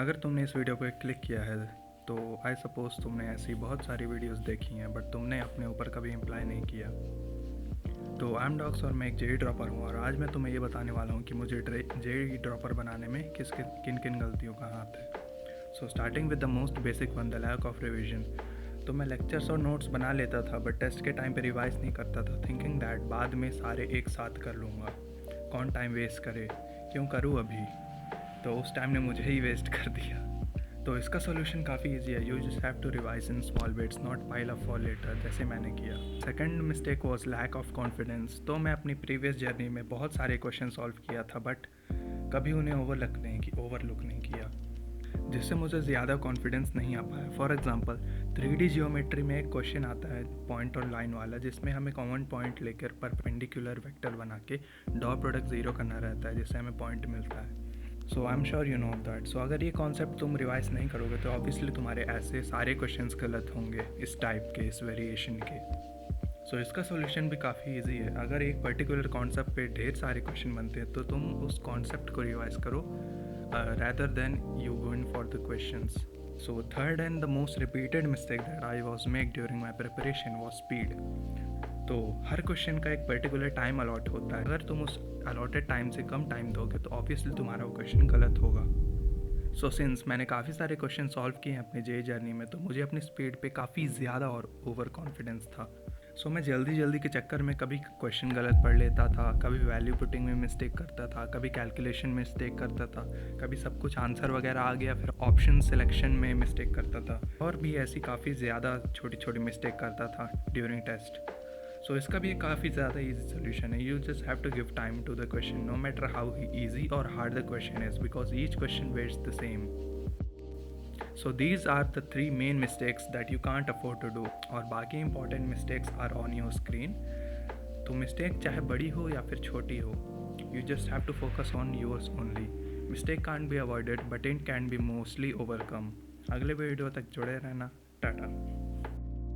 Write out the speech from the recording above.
अगर तुमने इस वीडियो पे क्लिक किया है तो आई सपोज तुमने ऐसी बहुत सारी वीडियोस देखी हैं बट तुमने अपने ऊपर कभी अप्लाई नहीं किया। तो आई एम डॉक्स और मैं एक जेई ड्रॉपर हूँ और आज मैं तुम्हें ये बताने वाला हूँ कि मुझे जेई ड्रॉपर बनाने में किन किन गलतियों का हाथ है। So starting with the most basic one, the lack of revision. तो मैं लेक्चर्स और नोट्स बना लेता था बट टेस्ट के टाइम पे रिवाइज नहीं करता था, थिंकिंग दैट बाद में सारे एक साथ कर लूँगा। कौन टाइम वेस्ट करे, क्यों करूँ अभी। तो उस टाइम ने मुझे ही वेस्ट कर दिया। तो इसका सोल्यूशन काफ़ी इजी है। You just have to revise in small bits, not pile up for later, जैसे मैंने किया। Second mistake was lack of confidence. तो मैं अपनी प्रीवियस जर्नी में बहुत सारे क्वेश्चन सॉल्व किया था बट कभी उन्हें ओवरलुक नहीं किया, जिससे मुझे ज़्यादा कॉन्फिडेंस नहीं आ पाया। फॉर एग्जांपल 3D जियोमेट्री में एक क्वेश्चन आता है पॉइंट और लाइन वाला, जिसमें हमें कॉमन पॉइंट लेकर परपेंडिकुलर वेक्टर बना के डॉट प्रोडक्ट ज़ीरो करना रहता है, जिससे हमें पॉइंट मिलता है। So I am sure you know that. So अगर ये कॉन्सेप्ट तुम रिवाइज नहीं करोगे तो ऑब्वियसली तुम्हारे ऐसे सारे क्वेश्चंस गलत होंगे इस टाइप के, इस वेरिएशन के। सो इसका सोल्यूशन भी काफ़ी इजी है। अगर एक पर्टिकुलर कॉन्सेप्ट पे ढेर सारे क्वेश्चन बनते हैं तो तुम उस कॉन्सेप्ट को रिवाइज करो rather than you going for the questions. So third and the most repeated mistake that I was make during my preparation was speed. तो हर क्वेश्चन का एक पर्टिकुलर टाइम अलॉट होता है। अगर तुम उस अलॉटेड टाइम से कम टाइम दोगे तो ऑब्वियसली तुम्हारा वो क्वेश्चन गलत होगा। सो सिंस मैंने काफ़ी सारे क्वेश्चन सॉल्व किए हैं अपने जेई जर्नी में, तो मुझे अपनी स्पीड पे काफ़ी ज़्यादा और ओवर कॉन्फिडेंस था। सो मैं जल्दी के चक्कर में कभी क्वेश्चन गलत पढ़ लेता था, कभी वैल्यू पुटिंग में मिस्टेक करता था, कभी कैलकुलेशन में मिस्टेक करता था, कभी सब कुछ आंसर वगैरह आ गया फिर ऑप्शन सिलेक्शन में मिस्टेक करता था, और भी ऐसी काफ़ी ज़्यादा छोटी मिस्टेक करता था ड्यूरिंग टेस्ट। सो इसका भी काफ़ी ज़्यादा ईजी सोल्यूशन है। You just have to give time to the question, no matter how easy or hard the question is, because each question weighs the same. So these are the three main mistakes that you can't afford to do, और बाकी important mistakes are on your screen। तो mistake चाहे बड़ी हो या फिर छोटी हो, you just have to focus on yours only। Mistake can't be avoided but it can be mostly overcome। अगले वीडियो तक जुड़े रहना। टाटा।